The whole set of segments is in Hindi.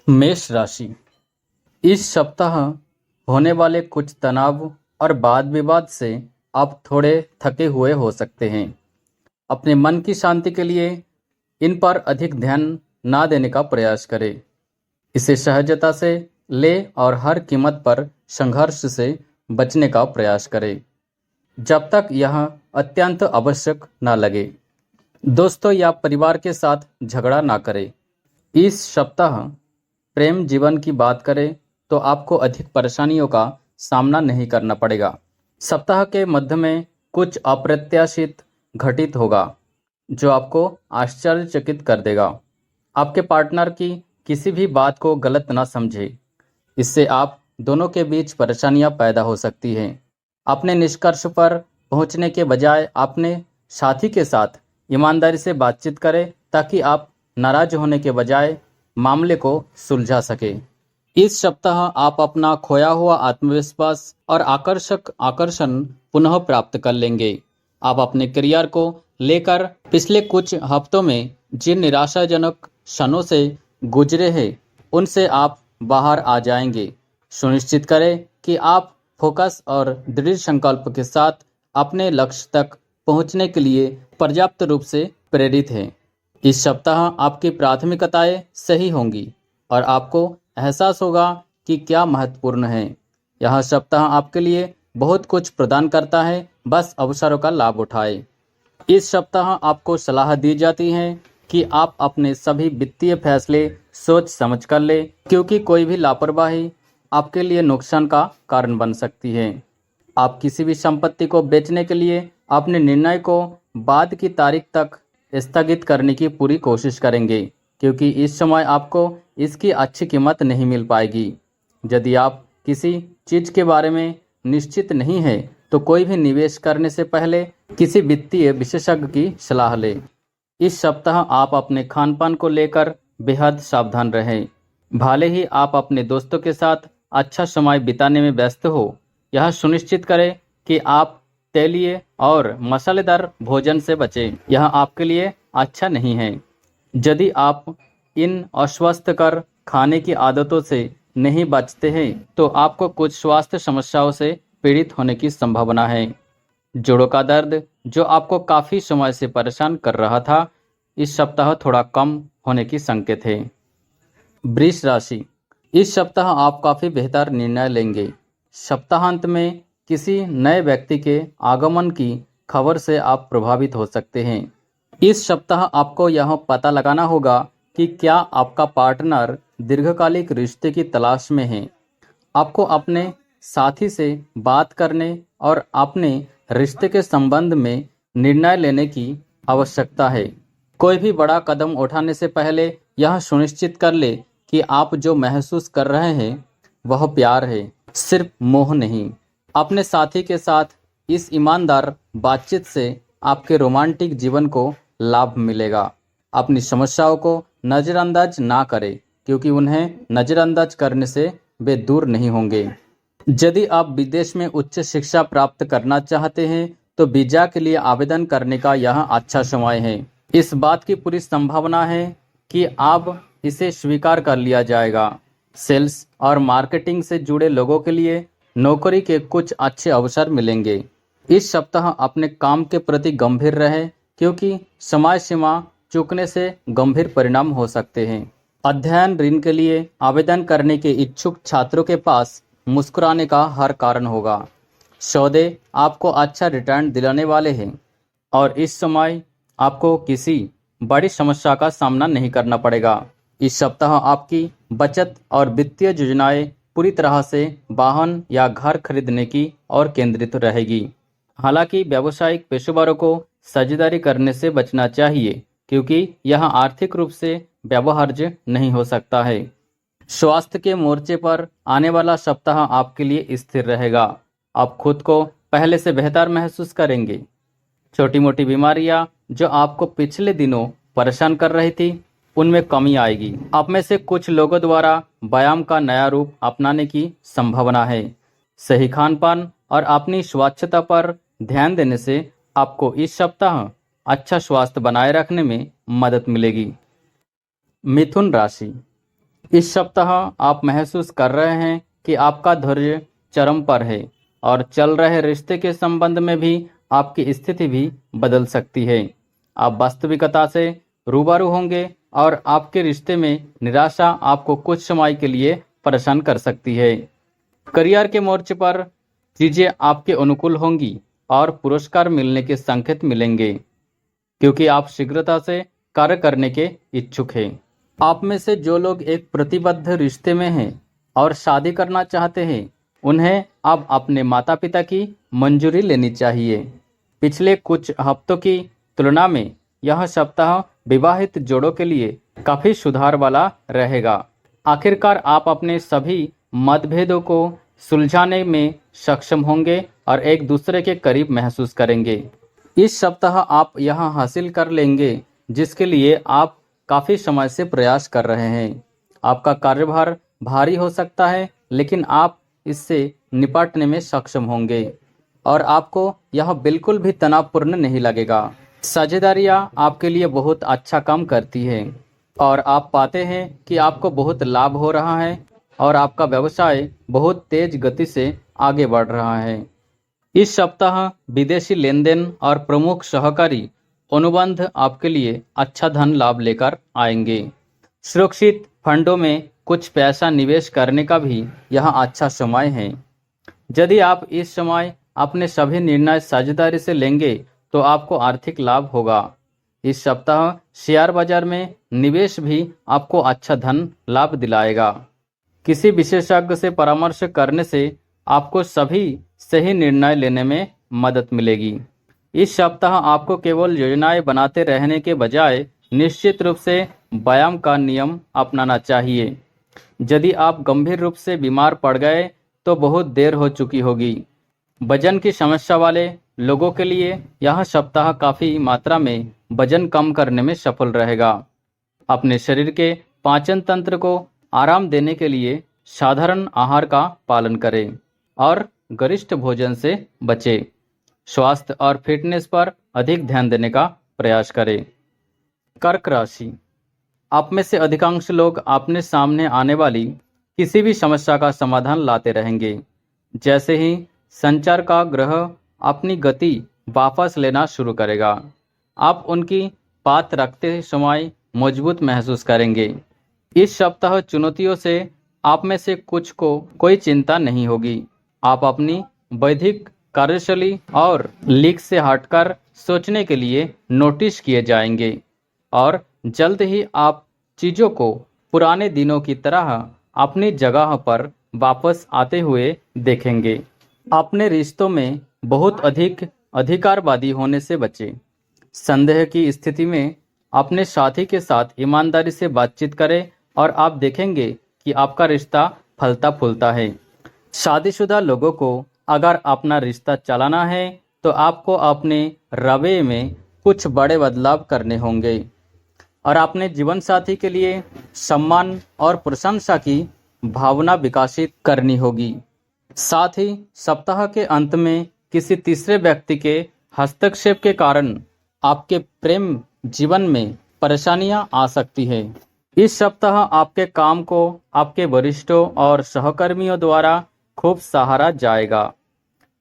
मेष राशि। इस सप्ताह होने वाले कुछ तनाव और वाद विवाद से आप थोड़े थके हुए हो सकते हैं। अपने मन की शांति के लिए इन पर अधिक ध्यान ना देने का प्रयास करें। इसे सहजता से ले और हर कीमत पर संघर्ष से बचने का प्रयास करें जब तक यह अत्यंत आवश्यक ना लगे। दोस्तों या परिवार के साथ झगड़ा ना करें। इस सप्ताह प्रेम जीवन की बात करें तो आपको अधिक परेशानियों का सामना नहीं करना पड़ेगा। सप्ताह के मध्य में कुछ अप्रत्याशित घटित होगा जो आपको आश्चर्यचकित कर देगा। आपके पार्टनर की किसी भी बात को गलत ना समझे, इससे आप दोनों के बीच परेशानियां पैदा हो सकती हैं। अपने निष्कर्ष पर पहुंचने के बजाय अपने साथी के साथ ईमानदारी से बातचीत करें ताकि आप नाराज होने के बजाय मामले को सुलझा सके। इस सप्ताह आप अपना खोया हुआ आत्मविश्वास और आकर्षण पुनः प्राप्त कर लेंगे। आप अपने करियर को लेकर पिछले कुछ हफ्तों में जिन निराशाजनक क्षणों से गुजरे हैं उनसे आप बाहर आ जाएंगे। सुनिश्चित करें कि आप फोकस और दृढ़ संकल्प के साथ अपने लक्ष्य तक पहुंचने के लिए पर्याप्त रूप से प्रेरित हैं। इस सप्ताह आपकी प्राथमिकताएं सही होंगी और आपको एहसास होगा कि क्या महत्वपूर्ण है। यह सप्ताह आपके लिए बहुत कुछ प्रदान करता है, बस अवसरों का लाभ उठाएं। इस सप्ताह आपको सलाह दी जाती है कि आप अपने सभी वित्तीय फैसले सोच समझ कर लें, क्योंकि कोई भी लापरवाही आपके लिए नुकसान का कारण बन सकती है। आप किसी भी संपत्ति को बेचने के लिए अपने निर्णय को बाद की तारीख तक स्थगित करने की पूरी कोशिश करेंगे, क्योंकि इस समय आपको इसकी अच्छी कीमत नहीं मिल पाएगी। यदि आप किसी चीज के बारे में निश्चित नहीं है तो कोई भी निवेश करने से पहले किसी वित्तीय विशेषज्ञ की सलाह लें। इस सप्ताह आप अपने खान पान को लेकर बेहद सावधान रहें। भले ही आप अपने दोस्तों के साथ अच्छा समय बिताने में व्यस्त हो, यह सुनिश्चित करें कि आप तेलीय और मसालेदार भोजन से बचें। यह आपके लिए अच्छा नहीं है। यदि आप इन अस्वस्थकर खाने की आदतों से नहीं बचते हैं तो आपको कुछ स्वास्थ्य समस्याओं से पीड़ित होने की संभावना है। जोड़ों का दर्द जो आपको काफी समय से परेशान कर रहा था, इस सप्ताह थोड़ा कम होने की संकेत है। वृष राशि। इस सप्ताह आप काफी बेहतर निर्णय लेंगे। सप्ताहांत में किसी नए व्यक्ति के आगमन की खबर से आप प्रभावित हो सकते हैं। इस सप्ताह आपको यह पता लगाना होगा कि क्या आपका पार्टनर दीर्घकालिक रिश्ते की तलाश में है। आपको अपने साथी से बात करने और अपने रिश्ते के संबंध में निर्णय लेने की आवश्यकता है। कोई भी बड़ा कदम उठाने से पहले यह सुनिश्चित कर ले कि आप जो महसूस कर रहे हैं वह प्यार है, सिर्फ मोह नहीं। अपने साथी के साथ इस ईमानदार बातचीत से आपके रोमांटिक जीवन को लाभ मिलेगा। अपनी समस्याओं को नजरअंदाज ना करें, क्योंकि उन्हें नजरअंदाज करने से वे दूर नहीं होंगे। यदि आप विदेश में उच्च शिक्षा प्राप्त करना चाहते हैं तो वीजा के लिए आवेदन करने का यह अच्छा समय है। इस बात की पूरी संभावना है कि अब इसे स्वीकार कर लिया जाएगा। सेल्स और मार्केटिंग से जुड़े लोगों के लिए नौकरी के कुछ अच्छे अवसर मिलेंगे। इस सप्ताह अपने काम के प्रति गंभीर रहें, क्योंकि समय सीमा चूकने से गंभीर परिणाम हो सकते हैं। अध्ययन ऋण के लिए आवेदन करने के इच्छुक छात्रों के पास मुस्कुराने का हर कारण होगा। सौदे आपको अच्छा रिटर्न दिलाने वाले हैं और इस समय आपको किसी बड़ी समस्या का सामना नहीं करना पड़ेगा। इस सप्ताह आपकी बचत और वित्तीय योजनाएं पूरी तरह से वाहन या घर खरीदने की ओर केंद्रित रहेगी। हालांकि व्यावसायिक पेशेवरों को साझेदारी करने से बचना चाहिए, क्योंकि यह आर्थिक रूप से व्यवहार्य नहीं हो सकता है। स्वास्थ्य के मोर्चे पर आने वाला सप्ताह आपके लिए स्थिर रहेगा। आप खुद को पहले से बेहतर महसूस करेंगे। छोटी मोटी बीमारियां जो आपको पिछले दिनों परेशान कर रही थी, उनमें कमी आएगी। आप में से कुछ लोगों द्वारा व्यायाम का नया रूप अपनाने की संभावना है। सही खान पान और अपनी स्वच्छता पर ध्यान देने से आपको इस सप्ताह अच्छा स्वास्थ्य बनाए रखने में मदद मिलेगी। मिथुन राशि। इस सप्ताह आप महसूस कर रहे हैं कि आपका धैर्य चरम पर है और चल रहे रिश्ते के संबंध में भी आपकी स्थिति भी बदल सकती है। आप वास्तविकता से रूबरू होंगे और आपके रिश्ते में निराशा आपको कुछ समय के लिए परेशान कर सकती है। करियर के मोर्चे पर चीजें आपके अनुकूल होंगी और पुरस्कार मिलने के संकेत मिलेंगे, क्योंकि आप शीघ्रता से कार्य करने के इच्छुक हैं। आप में से जो लोग एक प्रतिबद्ध रिश्ते में हैं और शादी करना चाहते हैं, उन्हें अब अपने माता पिता की मंजूरी लेनी चाहिए। पिछले कुछ हफ्तों की तुलना में यह सप्ताह विवाहित जोड़ों के लिए काफी सुधार वाला रहेगा। आखिरकार आप अपने सभी मतभेदों को सुलझाने में सक्षम होंगे और एक दूसरे के करीब महसूस करेंगे। इस सप्ताह आप यह हासिल कर लेंगे जिसके लिए आप काफी समय से प्रयास कर रहे हैं। आपका कार्यभार भारी हो सकता है, लेकिन आप इससे निपटने में सक्षम होंगे और आपको यह बिल्कुल भी तनावपूर्ण नहीं लगेगा। साझेदारियां आपके लिए बहुत अच्छा काम करती है और आप पाते हैं कि आपको बहुत लाभ हो रहा है और आपका व्यवसाय बहुत तेज गति से आगे बढ़ रहा है। इस सप्ताह विदेशी लेनदेन और प्रमुख सहकारी अनुबंध आपके लिए अच्छा धन लाभ लेकर आएंगे। सुरक्षित फंडों में कुछ पैसा निवेश करने का भी यह अच्छा समय है। यदि आप इस समय अपने सभी निर्णय साझेदारी से लेंगे तो आपको आर्थिक लाभ होगा। इस सप्ताह शेयर बाजार में निवेश भी आपको अच्छा धन लाभ दिलाएगा। किसी विशेषज्ञ से परामर्श करने से आपको सभी सही निर्णय लेने में मदद मिलेगी। इस सप्ताह आपको केवल योजनाएं बनाते रहने के बजाय निश्चित रूप से व्यायाम का नियम अपनाना चाहिए। यदि आप गंभीर रूप से बीमार पड़ गए तो बहुत देर हो चुकी होगी। वजन की समस्या वाले लोगों के लिए यह सप्ताह काफी मात्रा में वजन कम करने में सफल रहेगा। अपने शरीर के पाचन तंत्र को आराम देने के लिए साधारण आहार का पालन करें और गरिष्ठ भोजन से बचें। स्वास्थ्य और फिटनेस पर अधिक ध्यान देने का प्रयास करें। कर्क राशि, आप में से अधिकांश लोग अपने सामने आने वाली किसी भी समस्या का समाधान लाते रहेंगे। जैसे ही संचार का ग्रह अपनी गति वापस लेना शुरू करेगा, आप उनकी बात रखते समय मजबूत महसूस करेंगे। इस सप्ताह चुनौतियों से आप में से कुछ को कोई चिंता नहीं होगी। आप अपनी बौद्धिक कार्यशैली और लीक से हटकर सोचने के लिए नोटिस किए जाएंगे और जल्द ही आप चीजों को पुराने दिनों की तरह अपनी जगह पर वापस आते हुए देखेंगे। अपने रिश्तों में बहुत अधिक अधिकारवादी होने से बचें। संदेह की स्थिति में अपने साथी के साथ ईमानदारी से बातचीत करें और आप देखेंगे कि आपका रिश्ता फलता फूलता है। शादीशुदा लोगों को अगर अपना रिश्ता चलाना है तो आपको अपने रवैये में कुछ बड़े बदलाव करने होंगे और अपने जीवन साथी के लिए सम्मान और प्रशंसा की भावना विकसित करनी होगी। साथ ही सप्ताह के अंत में किसी तीसरे व्यक्ति के हस्तक्षेप के कारण आपके प्रेम जीवन में परेशानियां आ सकती है। इस सप्ताह आपके काम को आपके वरिष्ठों और सहकर्मियों द्वारा खूब सराहा जाएगा।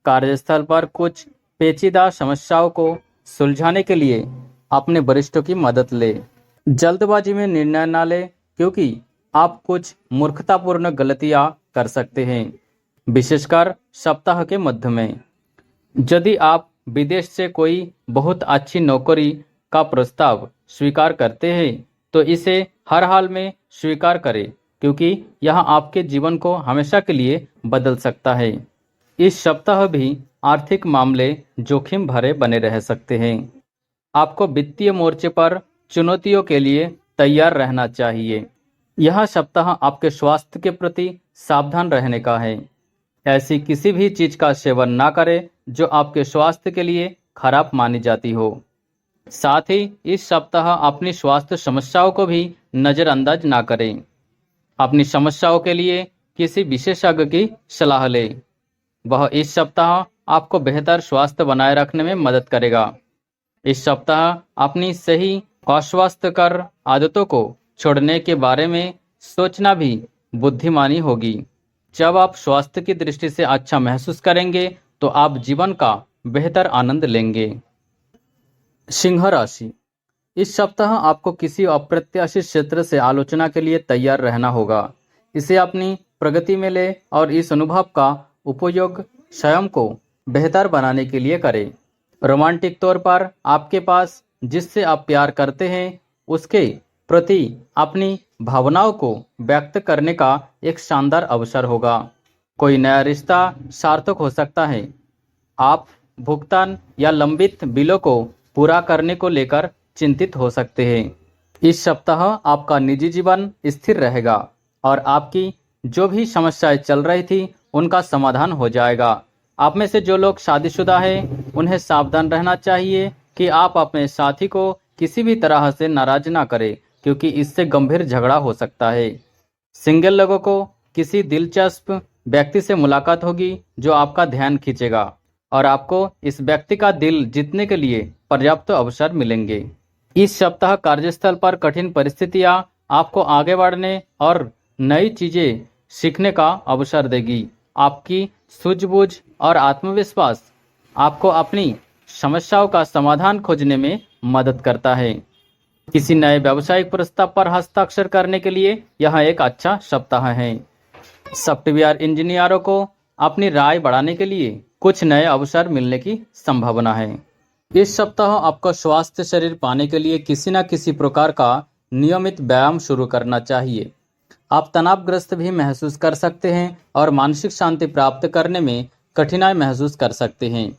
कार्यस्थल पर कुछ पेचीदा समस्याओं को सुलझाने के लिए अपने वरिष्ठों की मदद ले। जल्दबाजी में निर्णय न ले, क्योंकि आप कुछ मूर्खतापूर्ण गलतियां कर सकते हैं, विशेषकर सप्ताह के मध्य में। यदि आप विदेश से कोई बहुत अच्छी नौकरी का प्रस्ताव स्वीकार करते हैं तो इसे हर हाल में स्वीकार करें, क्योंकि यह आपके जीवन को हमेशा के लिए बदल सकता है। इस सप्ताह भी आर्थिक मामले जोखिम भरे बने रह सकते हैं। आपको वित्तीय मोर्चे पर चुनौतियों के लिए तैयार रहना चाहिए। यह सप्ताह आपके स्वास्थ्य के प्रति सावधान रहने का है। ऐसी किसी भी चीज का सेवन ना करें जो आपके स्वास्थ्य के लिए खराब मानी जाती हो। साथ ही इस सप्ताह अपनी स्वास्थ्य समस्याओं को भी नजरअंदाज ना करें। अपनी समस्याओं के लिए किसी विशेषज्ञ की सलाह लें। वह इस सप्ताह आपको बेहतर स्वास्थ्य बनाए रखने में मदद करेगा। इस सप्ताह अपनी सही अस्वास्थ्यकर आदतों को छोड़ने के बारे में सोचना भी बुद्धिमानी होगी। जब आप स्वास्थ्य की दृष्टि से अच्छा महसूस करेंगे तो आप जीवन का बेहतर आनंद लेंगे। सिंह राशि, इस सप्ताह आपको किसी अप्रत्याशित क्षेत्र से आलोचना के लिए तैयार रहना होगा। इसे अपनी प्रगति में ले और इस अनुभव का उपयोग स्वयं को बेहतर बनाने के लिए करें। रोमांटिक तौर पर आपके पास जिससे आप प्यार करते हैं उसके प्रति अपनी भावनाओं को व्यक्त करने का एक शानदार अवसर होगा। कोई नया रिश्ता सार्थक हो सकता है। आप भुगतान या लंबित बिलों को पूरा करने को लेकर चिंतित हो सकते हैं। इस सप्ताह आपका निजी जीवन स्थिर रहेगा और आपकी जो भी समस्याएं चल रही थी उनका समाधान हो जाएगा। आप में से जो लोग शादीशुदा हैं उन्हें सावधान रहना चाहिए कि आप अपने साथी को किसी भी तरह से नाराज ना करें, क्योंकि इससे गंभीर झगड़ा हो सकता है। सिंगल लोगों को किसी दिलचस्प व्यक्ति से मुलाकात होगी जो आपका ध्यान खींचेगा और आपको इस व्यक्ति का दिल जीतने के लिए पर्याप्त अवसर मिलेंगे। इस सप्ताह कार्यस्थल पर कठिन परिस्थितियां आपको आगे बढ़ने और नई चीजें सीखने का अवसर देगी। आपकी सूझबूझ और आत्मविश्वास आपको अपनी समस्याओं का समाधान खोजने में मदद करता है। किसी नए व्यावसायिक प्रस्ताव पर हस्ताक्षर करने के लिए यह एक अच्छा सप्ताह है। सॉफ्टवेयर इंजीनियरों को अपनी राय बढ़ाने के लिए कुछ नए अवसर मिलने की संभावना है। इस सप्ताह आपको स्वास्थ्य शरीर पाने के लिए किसी न किसी प्रकार का नियमित व्यायाम शुरू करना चाहिए। आप तनावग्रस्त भी महसूस कर सकते हैं और मानसिक शांति प्राप्त करने में कठिनाई महसूस कर सकते हैं।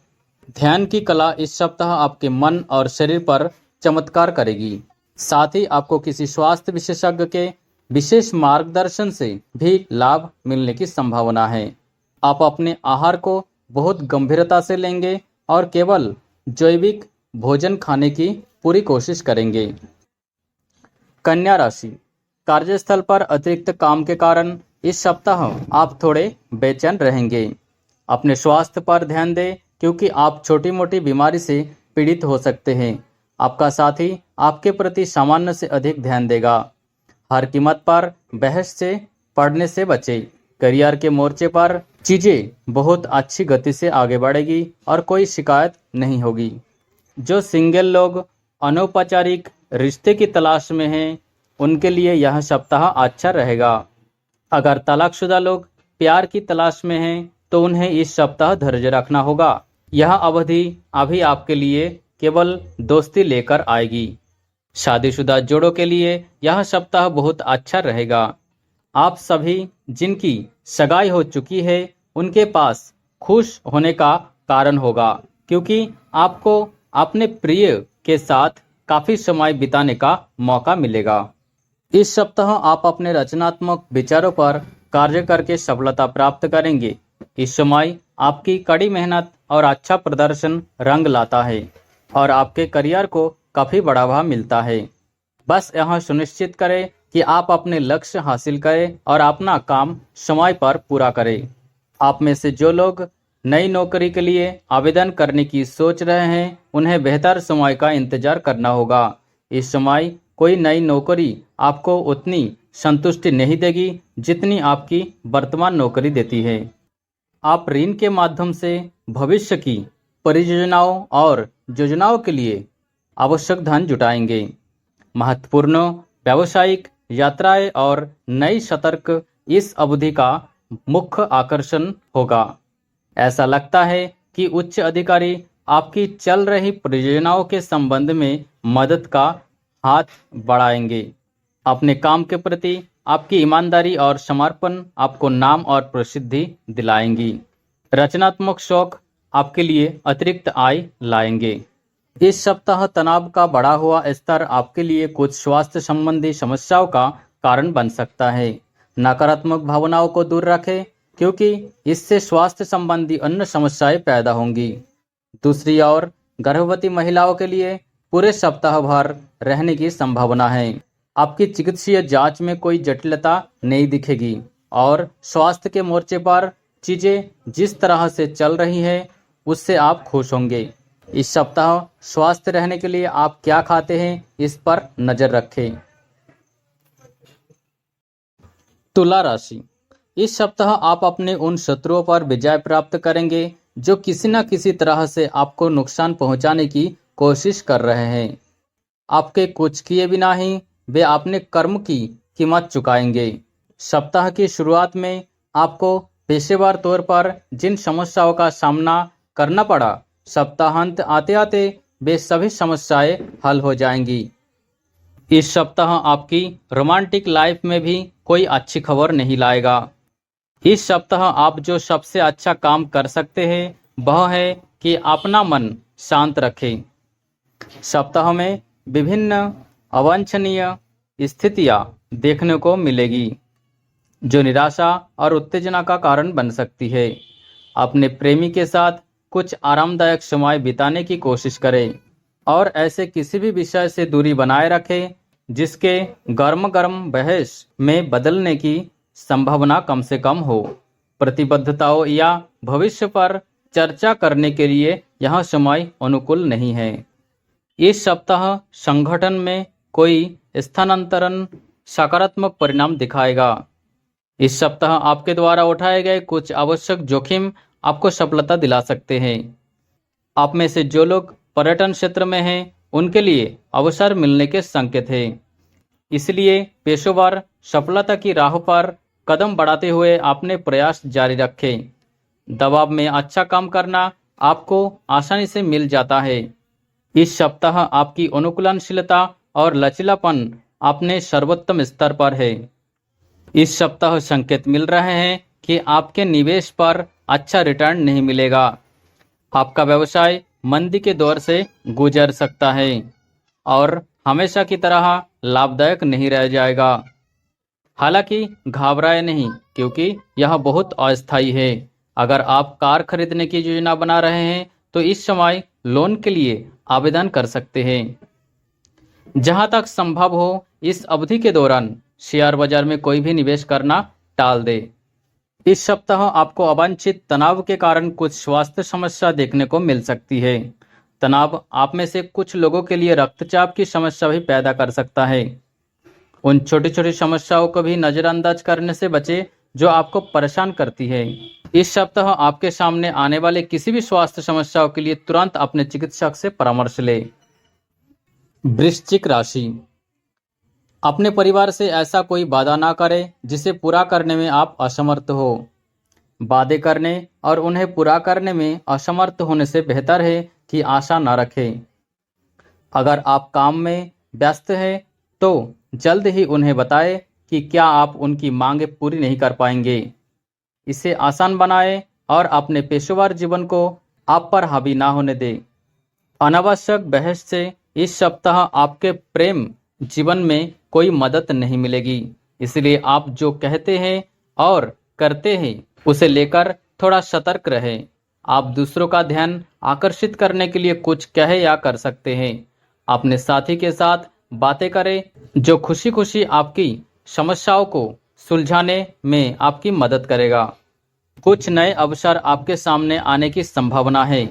ध्यान की कला इस सप्ताह आपके मन और शरीर पर चमत्कार करेगी। साथ ही आपको किसी स्वास्थ्य विशेषज्ञ के विशेष मार्गदर्शन से भी लाभ मिलने की संभावना है। आप अपने आहार को बहुत गंभीरता से लेंगे और केवल जैविक भोजन खाने की पूरी कोशिश करेंगे। कन्या राशि, कार्यस्थल पर अतिरिक्त काम के कारण इस सप्ताह आप थोड़े बेचैन रहेंगे। अपने स्वास्थ्य पर ध्यान दें, क्योंकि आप छोटी मोटी बीमारी से पीड़ित हो सकते हैं। आपका साथी आपके प्रति सामान्य से अधिक ध्यान देगा। हर कीमत पर बहस से पड़ने से बचें। करियर के मोर्चे पर चीजें बहुत अच्छी गति से आगे बढ़ेगी और कोई शिकायत नहीं होगी। जो सिंगल लोग अनौपचारिक रिश्ते की तलाश में हैं उनके लिए यह सप्ताह अच्छा रहेगा। अगर तलाकशुदा लोग प्यार की तलाश में हैं तो उन्हें इस सप्ताह धैर्य रखना होगा। यह अवधि अभी आपके लिए केवल दोस्ती लेकर आएगी। शादीशुदा जोड़ों के लिए यह सप्ताह बहुत अच्छा रहेगा। आप सभी जिनकी सगाई हो चुकी है उनके पास खुश होने का कारण होगा, क्योंकि आपको अपने प्रिय के साथ काफी समय बिताने का मौका मिलेगा। इस सप्ताह आप अपने रचनात्मक विचारों पर कार्य करके सफलता प्राप्त करेंगे। इस समय आपकी कड़ी मेहनत और अच्छा प्रदर्शन रंग लाता है और आपके करियर को काफी बढ़ावा मिलता है। बस यह सुनिश्चित करें कि आप अपने लक्ष्य हासिल करें और अपना काम समय पर पूरा करें। आप में से जो लोग नई नौकरी के लिए आवेदन करने की सोच रहे हैं उन्हें बेहतर समय का इंतजार करना होगा। इस समय कोई नई नौकरी आपको उतनी संतुष्टि नहीं देगी जितनी आपकी वर्तमान नौकरी देती है। आप ऋण के माध्यम से भविष्य की परियोजनाओं और योजनाओं के लिए आवश्यक धन जुटाएंगे। महत्वपूर्ण व्यावसायिक यात्राएं और नई सतर्क इस अवधि का मुख्य आकर्षण होगा। ऐसा लगता है कि उच्च अधिकारी आपकी चल रही परियोजनाओं के संबंध में मदद का हाथ बढ़ाएंगे। अपने काम के प्रति आपकी ईमानदारी और समर्पण आपको नाम और प्रसिद्धि दिलाएंगी। रचनात्मक शौक आपके लिए अतिरिक्त आय लाएंगे। इस सप्ताह तनाव का बढ़ा हुआ स्तर आपके लिए कुछ स्वास्थ्य संबंधी समस्याओं का कारण बन सकता है। नकारात्मक भावनाओं को दूर रखें, क्योंकि इससे स्वास्थ्य संबंधी अन्य समस्याएं पैदा होंगी। दूसरी ओर गर्भवती महिलाओं के लिए पूरे सप्ताह भर रहने की संभावना है। आपकी चिकित्सीय जांच में कोई जटिलता नहीं दिखेगी और स्वास्थ्य के मोर्चे पर चीजें जिस तरह से चल रही है उससे आप खुश होंगे। इस सप्ताह स्वस्थ रहने के लिए आप क्या खाते हैं इस पर नजर रखें। तुला राशि, इस सप्ताह आप अपने उन शत्रुओं पर विजय प्राप्त करेंगे जो किसी न किसी तरह से आपको नुकसान पहुंचाने की कोशिश कर रहे हैं। आपके कुछ किए बिना ही वे अपने कर्म की कीमत चुकाएंगे। सप्ताह की शुरुआत में आपको पेशेवर तौर पर जिन समस्याओं का सामना करना पड़ा, सप्ताहांत आते आते वे सभी समस्याएं हल हो जाएंगी। इस सप्ताह आपकी रोमांटिक लाइफ में भी कोई अच्छी खबर नहीं लाएगा। इस सप्ताह आप जो सबसे अच्छा काम कर सकते हैं वह है कि अपना मन शांत रखें। सप्ताह में विभिन्न अवांछनीय स्थितियां देखने को मिलेगी जो निराशा और उत्तेजना का कारण बन सकती है। अपने प्रेमी के साथ कुछ आरामदायक समय बिताने की कोशिश करें और ऐसे किसी भी विषय से दूरी बनाए रखें जिसके गर्म गर्म बहस में बदलने की संभावना कम से कम हो। प्रतिबद्धताओं या भविष्य पर चर्चा करने के लिए यह समय अनुकूल नहीं है। इस सप्ताह संगठन में कोई स्थानांतरण सकारात्मक परिणाम दिखाएगा। इस सप्ताह आपके द्वारा उठाए गए कुछ आवश्यक जोखिम आपको सफलता दिला सकते हैं। आप में से जो लोग पर्यटन क्षेत्र में हैं उनके लिए अवसर मिलने के संकेत हैं। इसलिए पेशेवर सफलता की राह पर कदम बढ़ाते हुए अपने प्रयास जारी रखें। दबाव में अच्छा काम करना आपको आसानी से मिल जाता है। इस सप्ताह आपकी अनुकूलनशीलता और लचीलापन अपने सर्वोत्तम स्तर पर है। इस सप्ताह संकेत मिल रहे हैं कि आपके निवेश पर अच्छा रिटर्न नहीं मिलेगा। आपका व्यवसाय मंदी के दौर से गुजर सकता है और हमेशा की तरह लाभदायक नहीं रह जाएगा। हालांकि घबराए नहीं, क्योंकि यह बहुत अस्थायी है। अगर आप कार खरीदने की योजना बना रहे हैं तो इस समय लोन के लिए आवेदन कर सकते हैं। जहां तक संभव हो इस अवधि के दौरान शेयर बाजार में कोई भी निवेश करना टाल दे। इस सप्ताह आपको अवांछित तनाव के कारण कुछ स्वास्थ्य समस्या देखने को मिल सकती है। तनाव आप में से कुछ लोगों के लिए रक्तचाप की समस्या भी पैदा कर सकता है। उन छोटी छोटी समस्याओं को भी नजरअंदाज करने से बचे जो आपको परेशान करती है। इस सप्ताह आपके सामने आने वाले किसी भी स्वास्थ्य समस्याओं के लिए तुरंत अपने चिकित्सक से परामर्श ले। वृश्चिक राशि, अपने परिवार से ऐसा कोई वादा ना करें जिसे पूरा करने में आप असमर्थ हो। वादे करने और उन्हें पूरा करने में असमर्थ होने से बेहतर है कि आशा न रखें। अगर आप काम में व्यस्त हैं तो जल्द ही उन्हें बताएं कि क्या आप उनकी मांगें पूरी नहीं कर पाएंगे। इसे आसान बनाएं और अपने पेशेवर जीवन को आप पर हावी ना होने दें। अनावश्यक बहस से इस सप्ताह आपके प्रेम जीवन में कोई मदद नहीं मिलेगी, इसलिए आप जो कहते हैं और करते हैं उसे लेकर थोड़ा सतर्क रहें। आप दूसरों का ध्यान आकर्षित करने के लिए कुछ कह या कर सकते हैं। अपने साथी के साथ बातें करें जो खुशी खुशी आपकी समस्याओं को सुलझाने में आपकी मदद करेगा। कुछ नए अवसर आपके सामने आने की संभावना है।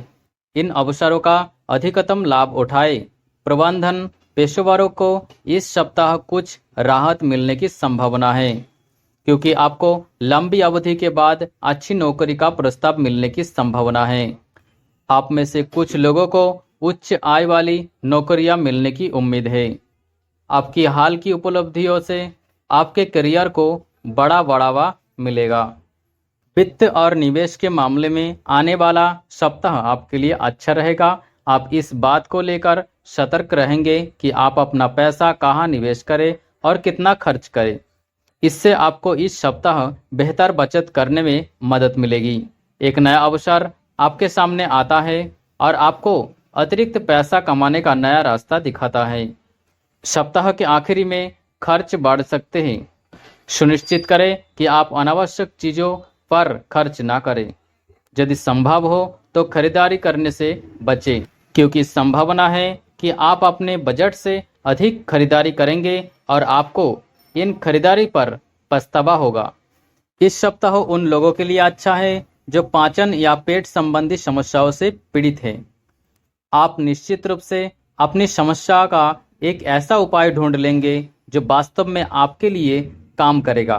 इन अवसरों का अधिकतम लाभ उठाएं। प्रबंधन पेशेवरों को इस सप्ताह कुछ राहत मिलने की संभावना है, क्योंकि आपको लंबी अवधि के बाद अच्छी नौकरी का प्रस्ताव मिलने की संभावना है। आप में से कुछ लोगों को उच्च आय वाली नौकरियां मिलने की उम्मीद है। आपकी हाल की उपलब्धियों से आपके करियर को बड़ा बढ़ावा मिलेगा। वित्त और निवेश के मामले में आने वाला सप्ताह आपके लिए अच्छा रहेगा। आप इस बात को लेकर सतर्क रहेंगे कि आप अपना पैसा कहां निवेश करें और कितना खर्च करें। इससे आपको इस सप्ताह बेहतर बचत करने में मदद मिलेगी। एक नया अवसर आपके सामने आता है और आपको अतिरिक्त पैसा कमाने का नया रास्ता दिखाता है। सप्ताह के आखिरी में खर्च बढ़ सकते हैं। सुनिश्चित करें कि आप अनावश्यक चीज़ों पर खर्च ना करें। यदि संभव हो तो खरीदारी करने से बचें, क्योंकि संभावना है कि आप अपने बजट से अधिक खरीदारी करेंगे और आपको इन खरीदारी पर पछतावा होगा। इस सप्ताह उन लोगों के लिए अच्छा है जो पाचन या पेट संबंधी समस्याओं से पीड़ित हैं। आप निश्चित रूप से अपनी समस्या का एक ऐसा उपाय ढूंढ लेंगे जो वास्तव में आपके लिए काम करेगा।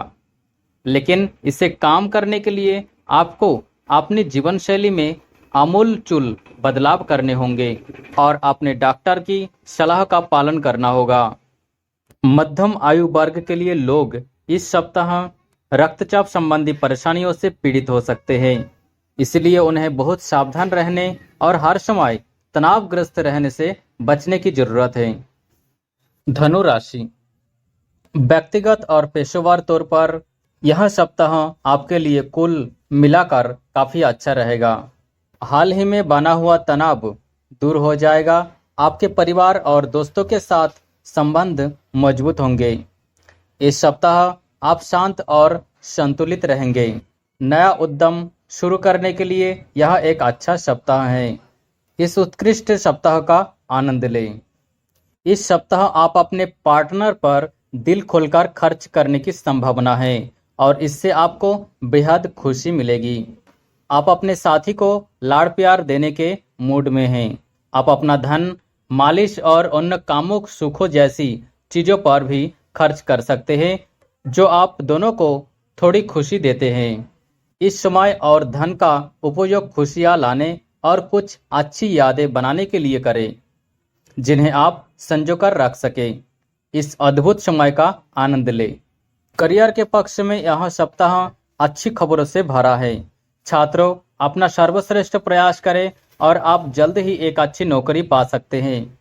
लेकिन इसे काम करने के लिए आपको अपनी जीवन शैली में आमूलचूल बदलाव करने होंगे और अपने डॉक्टर की सलाह का पालन करना होगा। मध्यम आयु वर्ग के लिए लोग इस सप्ताह रक्तचाप संबंधी परेशानियों से पीड़ित हो सकते हैं, इसलिए उन्हें बहुत सावधान रहने और हर समय तनावग्रस्त रहने से बचने की जरूरत है। धनु राशि, व्यक्तिगत और पेशेवर तौर पर यह सप्ताह आपके लिए कुल मिलाकर काफी अच्छा रहेगा। हाल ही में बना हुआ तनाव दूर हो जाएगा। आपके परिवार और दोस्तों के साथ संबंध मजबूत होंगे। इस सप्ताह आप शांत और संतुलित रहेंगे। नया उद्यम शुरू करने के लिए यह एक अच्छा सप्ताह है। इस उत्कृष्ट सप्ताह का आनंद लें। इस सप्ताह आप अपने पार्टनर पर दिल खोलकर खर्च करने की संभावना है और इससे आपको बेहद खुशी मिलेगी। आप अपने साथी को लाड़ प्यार देने के मूड में हैं। आप अपना धन मालिश और अन्य कामुक सुखों जैसी चीजों पर भी खर्च कर सकते हैं जो आप दोनों को थोड़ी खुशी देते हैं। इस समय और धन का उपयोग खुशियां लाने और कुछ अच्छी यादें बनाने के लिए करें जिन्हें आप संजो कर रख सकें। इस अद्भुत समय का आनंद लें। करियर के पक्ष में यह सप्ताह अच्छी खबरों से भरा है। छात्रों, अपना सर्वश्रेष्ठ प्रयास करें और आप जल्द ही एक अच्छी नौकरी पा सकते हैं।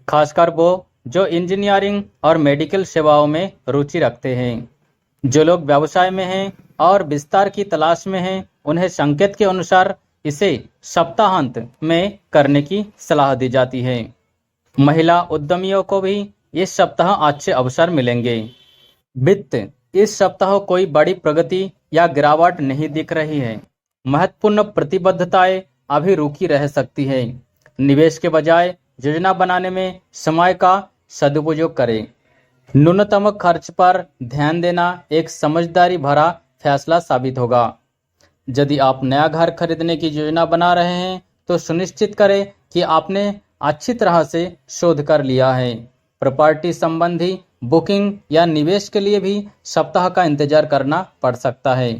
खासकर वो जो इंजीनियरिंग और मेडिकल सेवाओं में रुचि रखते हैं। जो लोग व्यवसाय में हैं और विस्तार की तलाश में हैं, उन्हें संकेत के अनुसार इसे सप्ताहांत में करने की सलाह दी जाती है। महिला उद्यमियों को भी इस सप्ताह अच्छे अवसर मिलेंगे। वित्त, इस सप्ताह कोई बड़ी प्रगति या गिरावट नहीं दिख रही है। महत्वपूर्ण प्रतिबद्धताएं अभी रुकी रह सकती है। निवेश के बजाय योजना बनाने में समय का सदुपयोग करें। न्यूनतम खर्च पर ध्यान देना एक समझदारी भरा फैसला साबित होगा। यदि आप नया घर खरीदने की योजना बना रहे हैं तो सुनिश्चित करें कि आपने अच्छी तरह से शोध कर लिया है। प्रॉपर्टी संबंधी बुकिंग या निवेश के लिए भी सप्ताह का इंतजार करना पड़ सकता है।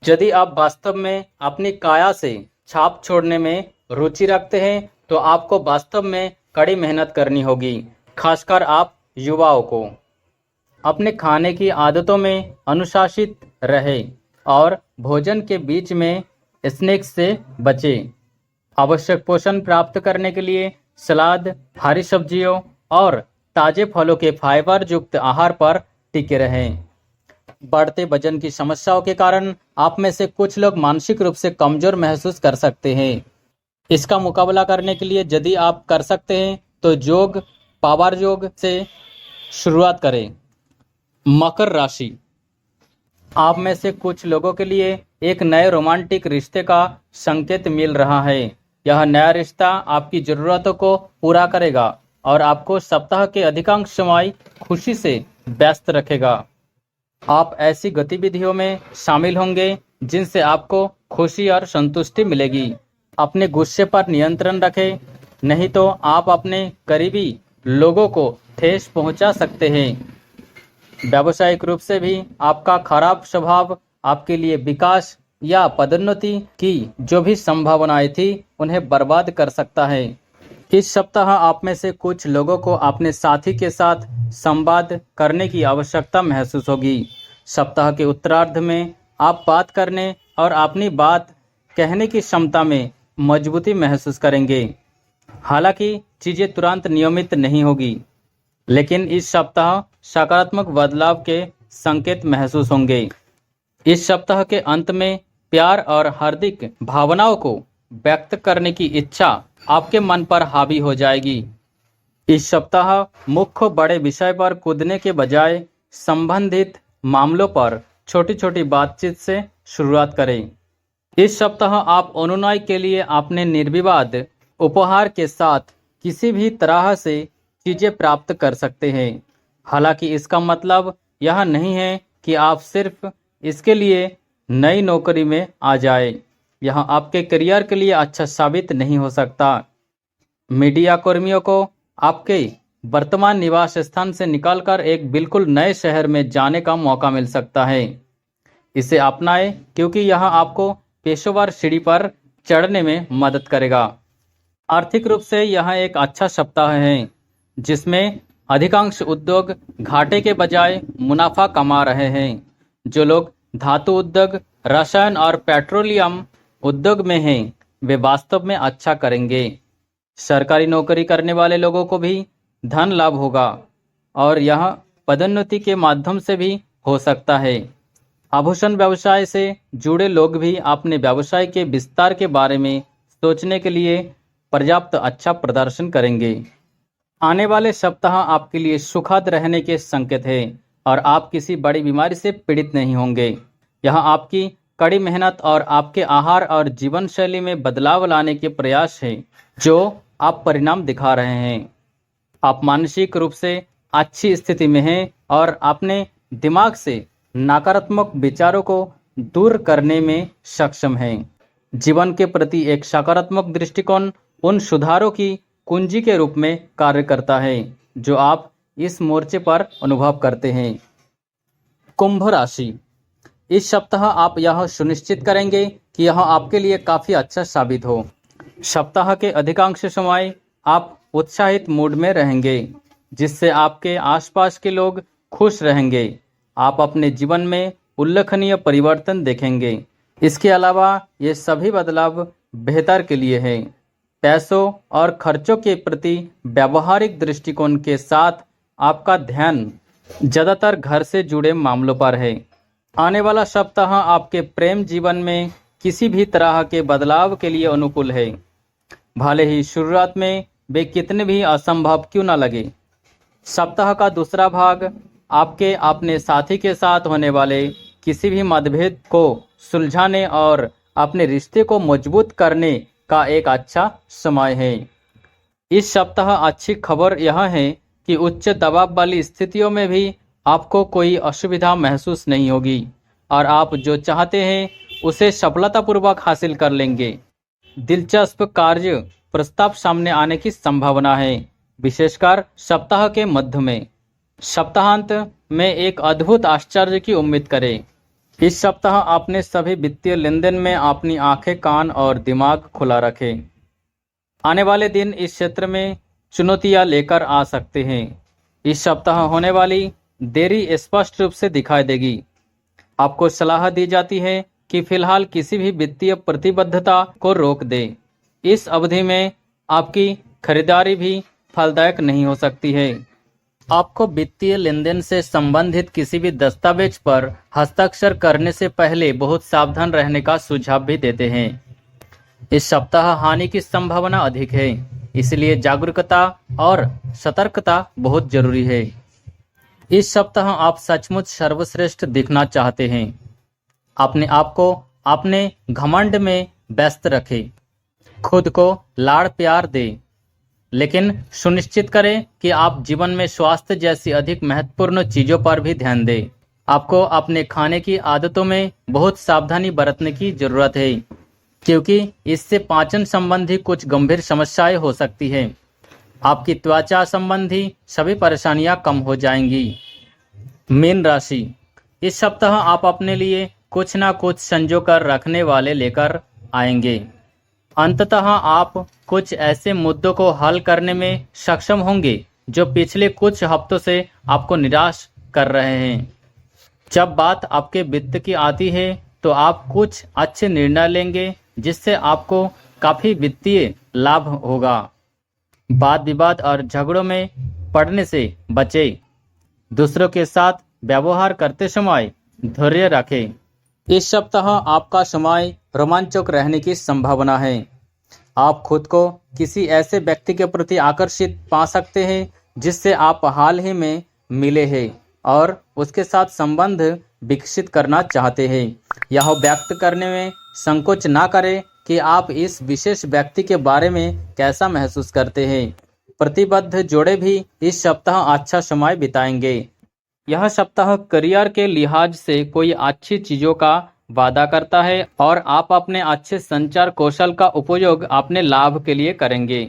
यदि आप वास्तव में अपनी काया से छाप छोड़ने में रुचि रखते हैं तो आपको वास्तव में कड़ी मेहनत करनी होगी। खासकर आप युवाओं को अपने खाने की आदतों में अनुशासित रहे और भोजन के बीच में स्नैक्स से बचें। आवश्यक पोषण प्राप्त करने के लिए सलाद, हरी सब्जियों और ताजे फलों के फाइबर युक्त आहार पर टिके रहें। बढ़ते वजन की समस्याओं के कारण आप में से कुछ लोग मानसिक रूप से कमजोर महसूस कर सकते हैं। इसका मुकाबला करने के लिए यदि आप कर सकते हैं तो योग, पावर योग से शुरुआत करें। मकर राशि, आप में से कुछ लोगों के लिए एक नए रोमांटिक रिश्ते का संकेत मिल रहा है। यह नया रिश्ता आपकी जरूरतों को पूरा करेगा और आपको सप्ताह के अधिकांश समय खुशी से व्यस्त रखेगा। आप ऐसी गतिविधियों में शामिल होंगे जिनसे आपको खुशी और संतुष्टि मिलेगी। अपने गुस्से पर नियंत्रण रखें, नहीं तो आप अपने करीबी लोगों को ठेस पहुंचा सकते हैं। व्यावसायिक रूप से भी आपका खराब स्वभाव आपके लिए विकास या पदोन्नति की जो भी संभावनाएं थी उन्हें बर्बाद कर सकता है। इस सप्ताह आप में से कुछ लोगों को अपने साथी के साथ संवाद करने की आवश्यकता महसूस होगी। सप्ताह के उत्तरार्ध में आप बात करने और अपनी बात कहने की क्षमता में मजबूती महसूस करेंगे। हालांकि चीजें तुरंत नियमित नहीं होगी, लेकिन इस सप्ताह सकारात्मक बदलाव के संकेत महसूस होंगे। इस सप्ताह के अंत में प्यार और हार्दिक भावनाओं को व्यक्त करने की इच्छा आपके मन पर हावी हो जाएगी। इस सप्ताह मुख्य बड़े विषय पर कूदने के बजाय संबंधित मामलों पर छोटी छोटी बातचीत से शुरुआत करें। इस सप्ताह आप अनुनय के लिए अपने निर्विवाद उपहार के साथ किसी भी तरह से चीजें प्राप्त कर सकते हैं। हालांकि इसका मतलब यह नहीं है कि आप सिर्फ इसके लिए नई नौकरी में आ जाए। यह आपके करियर के लिए अच्छा साबित नहीं हो सकता। मीडिया कर्मियों को आपके वर्तमान निवास स्थान से निकलकर एक बिल्कुल नए शहर में जाने का मौका मिल सकता है। इसे अपनाएं क्योंकि यह आपको पेशेवर सीढ़ी पर चढ़ने में मदद करेगा। आर्थिक रूप से यह एक अच्छा सप्ताह है जिसमें अधिकांश उद्योग घाटे के बजाय मुनाफा कमा रहे हैं। जो लोग धातु उद्योग, रसायन और पेट्रोलियम उद्योग में हैं, वे वास्तव में अच्छा करेंगे। सरकारी नौकरी करने वाले लोगों को भी धन लाभ होगा और यह पदोन्नति के माध्यम से भी हो सकता है। आभूषण व्यवसाय से जुड़े लोग भी अपने व्यवसाय के विस्तार के बारे में सोचने के लिए पर्याप्त अच्छा प्रदर्शन करेंगे। आने वाले सप्ताह आपके लिए सुखद रहने के संकेत है और आप किसी बड़ी बीमारी से पीड़ित नहीं होंगे। यह आपकी कड़ी मेहनत और आपके आहार और जीवन शैली में बदलाव लाने के प्रयास है जो आप परिणाम दिखा रहे हैं। आप मानसिक रूप से अच्छी स्थिति में हैं और अपने दिमाग से नकारात्मक विचारों को दूर करने में सक्षम हैं। जीवन के प्रति एक सकारात्मक दृष्टिकोण उन सुधारों की कुंजी के रूप में कार्य करता है जो आप इस मोर्चे पर अनुभव करते हैं। कुंभ राशि, इस सप्ताह आप यह सुनिश्चित करेंगे कि यह आपके लिए काफी अच्छा साबित हो। सप्ताह के अधिकांश समय आप उत्साहित मूड में रहेंगे जिससे आपके आसपास के लोग खुश रहेंगे। आप अपने जीवन में उल्लेखनीय परिवर्तन देखेंगे। इसके अलावा ये सभी बदलाव बेहतर के लिए हैं। पैसों और खर्चों के प्रति व्यावहारिक दृष्टिकोण के साथ आपका ध्यान ज्यादातर घर से जुड़े मामलों पर है। आने वाला सप्ताह आपके प्रेम जीवन में किसी भी तरह के बदलाव के लिए अनुकूल है, भले ही शुरुआत में वे कितने भी असंभव क्यों न लगे। सप्ताह का दूसरा भाग आपके अपने साथी के साथ होने वाले किसी भी मतभेद को सुलझाने और अपने रिश्ते को मजबूत करने का एक अच्छा समय है। इस सप्ताह अच्छी खबर यह है कि उच्च दबाव वाली स्थितियों में भी आपको कोई असुविधा महसूस नहीं होगी और आप जो चाहते हैं उसे सफलतापूर्वक हासिल कर लेंगे। दिलचस्प कार्य प्रस्ताव सामने आने की संभावना है, विशेषकर सप्ताह के मध्य में। सप्ताहांत में एक अद्भुत आश्चर्य की उम्मीद करें। इस सप्ताह अपने सभी वित्तीय लेनदेन में अपनी आंखें, कान और दिमाग खुला रखें। आने वाले दिन इस क्षेत्र में चुनौतियां लेकर आ सकते हैं। इस सप्ताह होने वाली देरी स्पष्ट रूप से दिखाई देगी। आपको सलाह दी जाती है कि फिलहाल किसी भी वित्तीय प्रतिबद्धता को रोक दें। इस अवधि में आपकी खरीदारी भी फलदायक नहीं हो सकती है। आपको वित्तीय लेनदेन से संबंधित किसी भी दस्तावेज पर हस्ताक्षर करने से पहले बहुत सावधान रहने का सुझाव भी देते हैं। इस सप्ताह हानि की संभावना अधिक है, इसलिए जागरूकता और सतर्कता बहुत जरूरी है। इस सप्ताह आप सचमुच सर्वश्रेष्ठ दिखना चाहते हैं। अपने आप को अपने घमंड में व्यस्त रखें। खुद को लाड़ प्यार दें, लेकिन सुनिश्चित करें कि आप जीवन में स्वास्थ्य जैसी अधिक महत्वपूर्ण चीजों पर भी ध्यान दें। आपको अपने खाने की आदतों में बहुत सावधानी बरतने की जरूरत है क्योंकि इससे पाचन संबंधी कुछ गंभीर समस्याएं हो सकती हैं। आपकी त्वचा संबंधी सभी परेशानियां कम हो जाएंगी। मीन राशि, इस सप्ताह आप अपने लिए कुछ ना कुछ संजो कर रखने वाले लेकर आएंगे। अंततः आप कुछ ऐसे मुद्दों को हल करने में सक्षम होंगे जो पिछले कुछ हफ्तों से आपको निराश कर रहे हैं। जब बात आपके वित्त की आती है तो आप कुछ अच्छे निर्णय लेंगे जिससे आपको काफी वित्तीय लाभ होगा। वाद विवाद और झगड़ों में पड़ने से बचें। दूसरों के साथ व्यवहार करते समय धैर्य रखें। इस सप्ताह आपका समय रोमांचक रहने की संभावना है। आप खुद को किसी ऐसे व्यक्ति के प्रति आकर्षित पा सकते हैं जिससे आप हाल ही में मिले हैं और उसके साथ संबंध विकसित करना चाहते हैं। यह व्यक्त करने में संकोच ना करें कि आप इस विशेष व्यक्ति के बारे में कैसा महसूस करते हैं। प्रतिबद्ध जोड़े भी इस सप्ताह अच्छा समय बिताएंगे। यह सप्ताह करियर के लिहाज से कोई अच्छी चीजों का वादा करता है और आप अपने अच्छे संचार कौशल का उपयोग अपने लाभ के लिए करेंगे।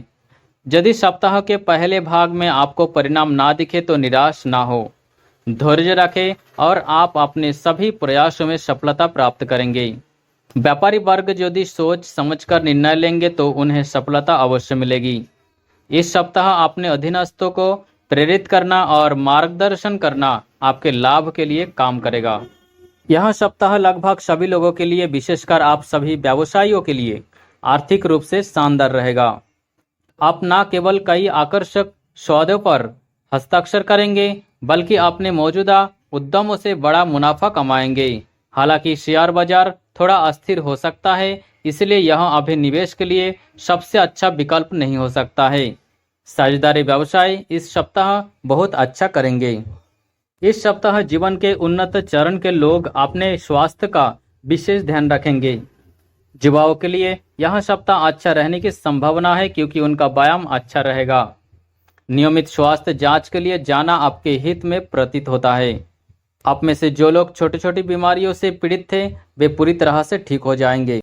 यदि सप्ताह के पहले भाग में आपको परिणाम ना दिखे तो निराश ना हो। धैर्य रखें और आप अपने सभी प्रयासों में सफलता प्राप्त करेंगे। व्यापारी वर्ग यदि सोच समझकर निर्णय लेंगे तो उन्हें सफलता अवश्य मिलेगी। इस सप्ताह अपने अधीनस्थों को प्रेरित करना और मार्गदर्शन करना आपके लाभ के लिए काम करेगा। यह सप्ताह लगभग सभी लोगों के लिए, विशेषकर आप सभी व्यवसायियों के लिए आर्थिक रूप से शानदार रहेगा। आप न केवल कई आकर्षक सौदों पर हस्ताक्षर करेंगे बल्कि अपने मौजूदा उद्यमों से बड़ा मुनाफा कमाएंगे। हालांकि शेयर बाजार थोड़ा अस्थिर हो सकता है, इसलिए यह अभी निवेश के लिए सबसे अच्छा विकल्प नहीं हो सकता है। साझेदारी व्यवसाय इस सप्ताह बहुत अच्छा करेंगे। इस सप्ताह जीवन के उन्नत चरण के लोग अपने स्वास्थ्य का विशेष ध्यान रखेंगे। युवाओं के लिए यह सप्ताह अच्छा रहने की संभावना है क्योंकि उनका व्यायाम अच्छा रहेगा। नियमित स्वास्थ्य जांच के लिए जाना आपके हित में प्रतीत होता है। आप में से जो लोग छोटी छोटी बीमारियों से पीड़ित थे वे पूरी तरह से ठीक हो जाएंगे।